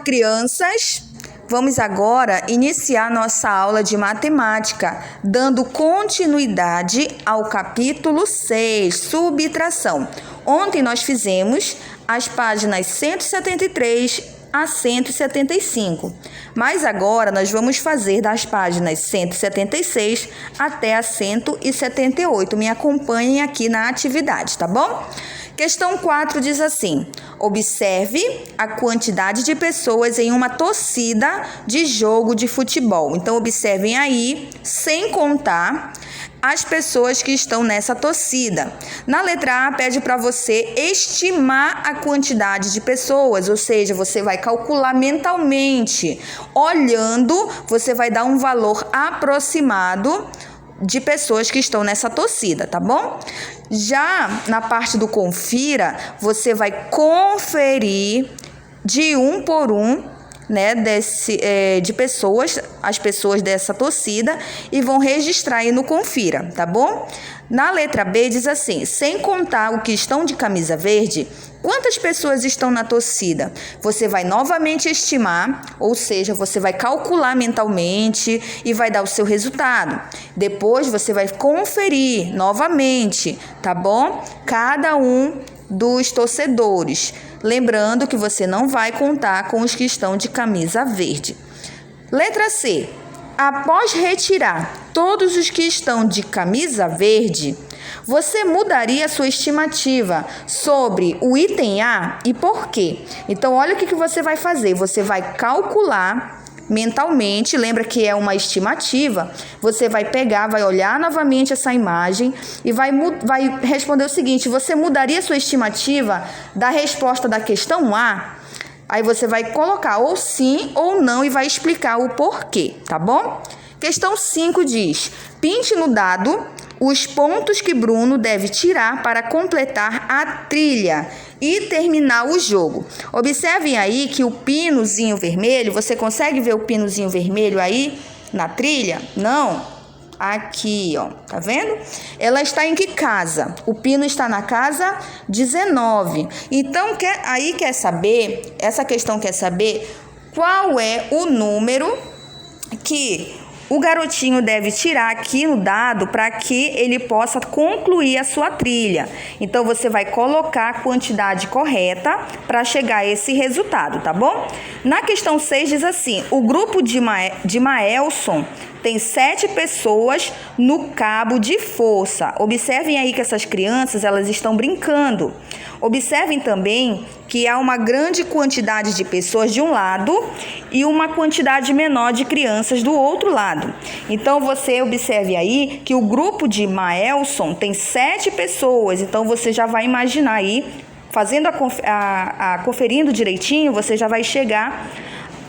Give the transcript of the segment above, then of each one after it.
crianças, vamos agora iniciar nossa aula de matemática, dando continuidade ao capítulo 6, subtração. Ontem nós fizemos as páginas 173 a 175, mas agora nós vamos fazer das páginas 176 até a 178. Me acompanhem aqui na atividade, tá bom? Questão 4 diz assim: observe a quantidade de pessoas em uma torcida de jogo de futebol. Então, observem aí, sem contar as pessoas que estão nessa torcida. Na letra A, pede para você estimar a quantidade de pessoas, ou seja, você vai calcular mentalmente. Olhando, você vai dar um valor aproximado de pessoas que estão nessa torcida, tá bom? Já na parte do confira, você vai conferir de um por um, né, de pessoas, as pessoas dessa torcida, e vão registrar aí no confira, tá bom? Na letra B diz assim: sem contar o que estão de camisa verde, quantas pessoas estão na torcida? Você vai novamente estimar, ou seja, você vai calcular mentalmente e vai dar o seu resultado. Depois você vai conferir novamente, tá bom? Cada um dos torcedores. Lembrando que você não vai contar com os que estão de camisa verde. Letra C. Após retirar todos os que estão de camisa verde, você mudaria a sua estimativa sobre o item A e por quê? Então, olha o que você vai fazer. Você vai calcular mentalmente, lembra que é uma estimativa, você vai pegar, vai olhar novamente essa imagem e vai responder o seguinte: você mudaria sua estimativa da resposta da questão A? Aí você vai colocar ou sim ou não e vai explicar o porquê, tá bom? Questão 5 diz: pinte no dado os pontos que Bruno deve tirar para completar a trilha e terminar o jogo. Observem aí que o pinozinho vermelho, você consegue ver o pinozinho vermelho aí na trilha? Não? Aqui, ó, tá vendo? Ela está em que casa? O pino está na casa 19. Então, quer saber, essa questão quer saber qual é o número que o garotinho deve tirar aqui no dado para que ele possa concluir a sua trilha. Então, você vai colocar a quantidade correta para chegar a esse resultado, tá bom? Na questão 6 diz assim: o grupo de Maelson tem 7 pessoas no cabo de força. Observem aí que essas crianças, elas estão brincando. Observem também que há uma grande quantidade de pessoas de um lado e uma quantidade menor de crianças do outro lado. Então, você observe aí que o grupo de Maelson tem 7 pessoas. Então, você já vai imaginar aí, fazendo conferindo direitinho, você já vai chegar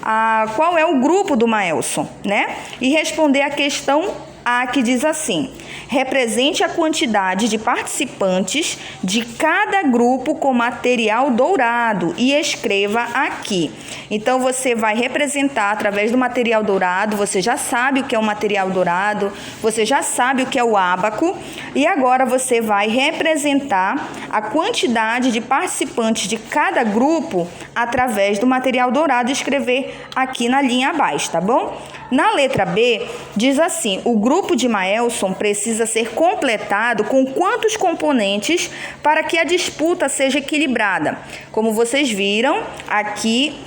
a qual é o grupo do Maelson, né? E responder a questão A, que diz assim: represente a quantidade de participantes de cada grupo com material dourado e escreva aqui. Então, você vai representar através do material dourado. Você já sabe o que é o material dourado, você já sabe o que é o ábaco, e agora você vai representar a quantidade de participantes de cada grupo através do material dourado e escrever aqui na linha abaixo, tá bom? Na letra B, diz assim: o grupo de Maelson precisa ser completado com quantos componentes para que a disputa seja equilibrada? Como vocês viram, aqui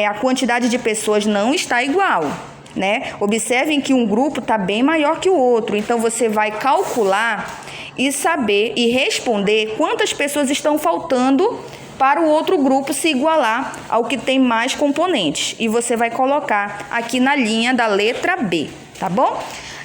a quantidade de pessoas não está igual, né? Observem que um grupo está bem maior que o outro, então você vai calcular e saber e responder quantas pessoas estão faltando para o outro grupo se igualar ao que tem mais componentes. E você vai colocar aqui na linha da letra B, tá bom?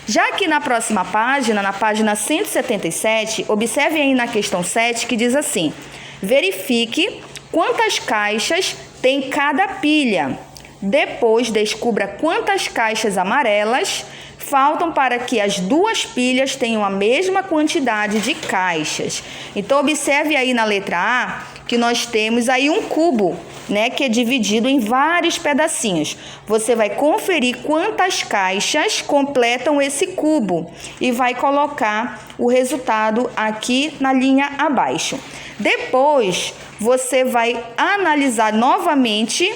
Já aqui na próxima página, na página 177, observe aí na questão 7 que diz assim: verifique quantas caixas tem cada pilha. Depois, descubra quantas caixas amarelas faltam para que as duas pilhas tenham a mesma quantidade de caixas. Então, observe aí na letra A que nós temos aí um cubo, né, que é dividido em vários pedacinhos. Você vai conferir quantas caixas completam esse cubo e vai colocar o resultado aqui na linha abaixo. Depois, você vai analisar novamente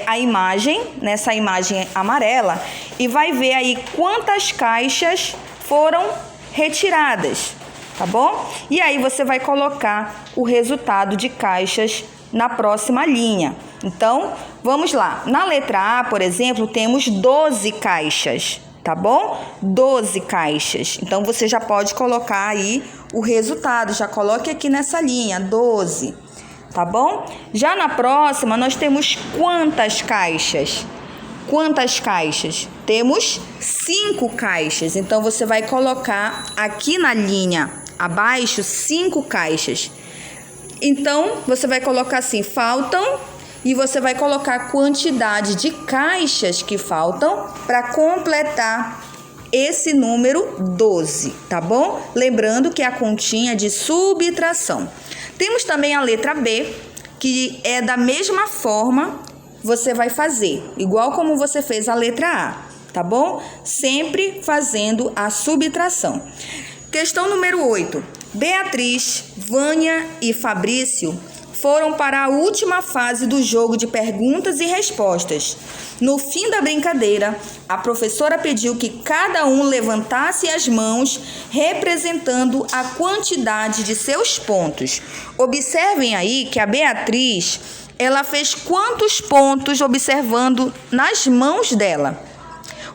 a imagem, nessa imagem amarela, e vai ver aí quantas caixas foram retiradas, tá bom? E aí você vai colocar o resultado de caixas na próxima linha. Então, vamos lá. Na letra A, por exemplo, temos 12 caixas, tá bom? 12 caixas. Então, você já pode colocar aí o resultado. Já coloque aqui nessa linha, 12, tá bom? Já na próxima, nós temos quantas caixas? Quantas caixas? Temos 5 caixas. Então, você vai colocar aqui na linha abaixo 5 caixas. Então, você vai colocar assim, faltam, e você vai colocar a quantidade de caixas que faltam para completar esse número 12, tá bom? Lembrando que é a continha de subtração. Temos também a letra B, que é da mesma forma você vai fazer, igual como você fez a letra A, tá bom? Sempre fazendo a subtração. Questão número 8. Beatriz, Vânia e Fabrício foram para a última fase do jogo de perguntas e respostas. No fim da brincadeira, a professora pediu que cada um levantasse as mãos, representando a quantidade de seus pontos. Observem aí que a Beatriz, ela fez quantos pontos observando nas mãos dela?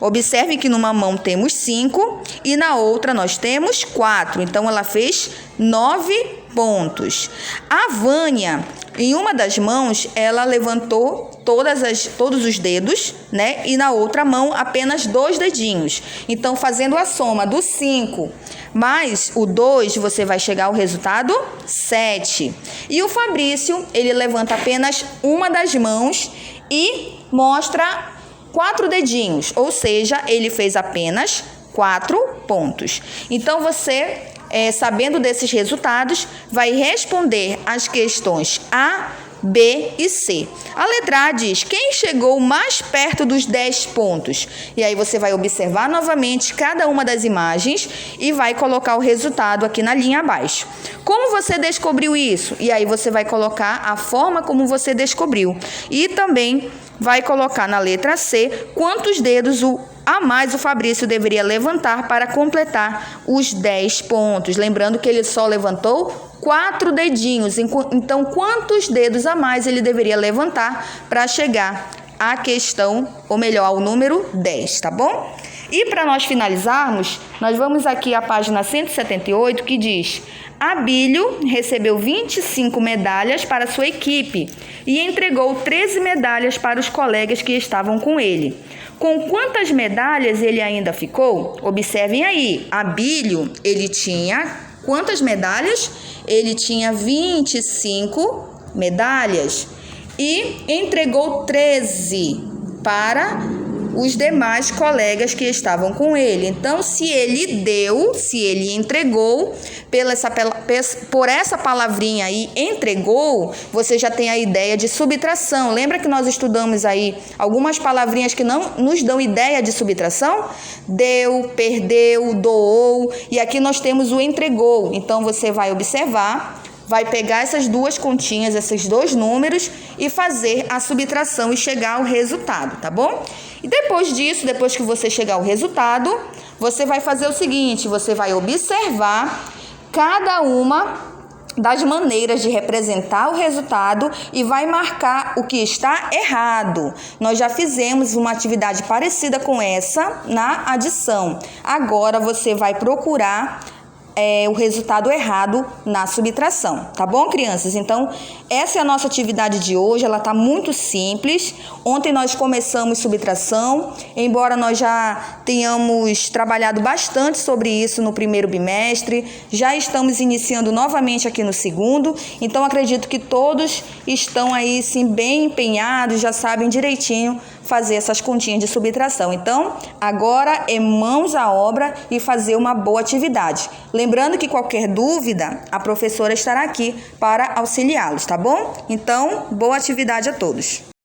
Observe que numa mão temos 5 e na outra nós temos 4. Então, ela fez 9 pontos. A Vânia, em uma das mãos, ela levantou todos os dedos, né? E na outra mão, apenas 2 dedinhos. Então, fazendo a soma do 5 mais o 2, você vai chegar ao resultado 7. E o Fabrício, ele levanta apenas uma das mãos e mostra 4 dedinhos, ou seja, ele fez apenas 4 pontos. Então, você, sabendo desses resultados, vai responder as questões A, B e C. A letra A diz, quem chegou mais perto dos 10 pontos? E aí você vai observar novamente cada uma das imagens e vai colocar o resultado aqui na linha abaixo. Como você descobriu isso? E aí você vai colocar a forma como você descobriu. E também vai colocar na letra C quantos dedos a mais o Fabrício deveria levantar para completar os 10 pontos. Lembrando que ele só levantou 4 dedinhos. Então, quantos dedos a mais ele deveria levantar para chegar à questão, ou melhor, ao número 10, tá bom? E para nós finalizarmos, nós vamos aqui à página 178, que diz: Abílio recebeu 25 medalhas para sua equipe e entregou 13 medalhas para os colegas que estavam com ele. Com quantas medalhas ele ainda ficou? Observem aí, Abílio, ele tinha quantas medalhas? Ele tinha 25 medalhas e entregou 13 para os demais colegas que estavam com ele. Então, se ele entregou, por essa palavrinha aí, entregou, você já tem a ideia de subtração. Lembra que nós estudamos aí algumas palavrinhas que não nos dão ideia de subtração? Deu, perdeu, doou, e aqui nós temos o entregou. Então, você vai observar, vai pegar essas duas continhas, esses dois números e fazer a subtração e chegar ao resultado, tá bom? E depois disso, depois que você chegar ao resultado, você vai fazer o seguinte, você vai observar cada uma das maneiras de representar o resultado e vai marcar o que está errado. Nós já fizemos uma atividade parecida com essa na adição. Agora você vai procurar o resultado errado na subtração, tá bom, crianças? Então, essa é a nossa atividade de hoje, ela tá muito simples. Ontem nós começamos subtração, embora nós já tenhamos trabalhado bastante sobre isso no primeiro bimestre, já estamos iniciando novamente aqui no segundo, então acredito que todos estão aí, sim, bem empenhados, já sabem direitinho fazer essas continhas de subtração. Então, agora é mãos à obra e fazer uma boa atividade. Lembrando que qualquer dúvida, a professora estará aqui para auxiliá-los, tá bom? Então, boa atividade a todos.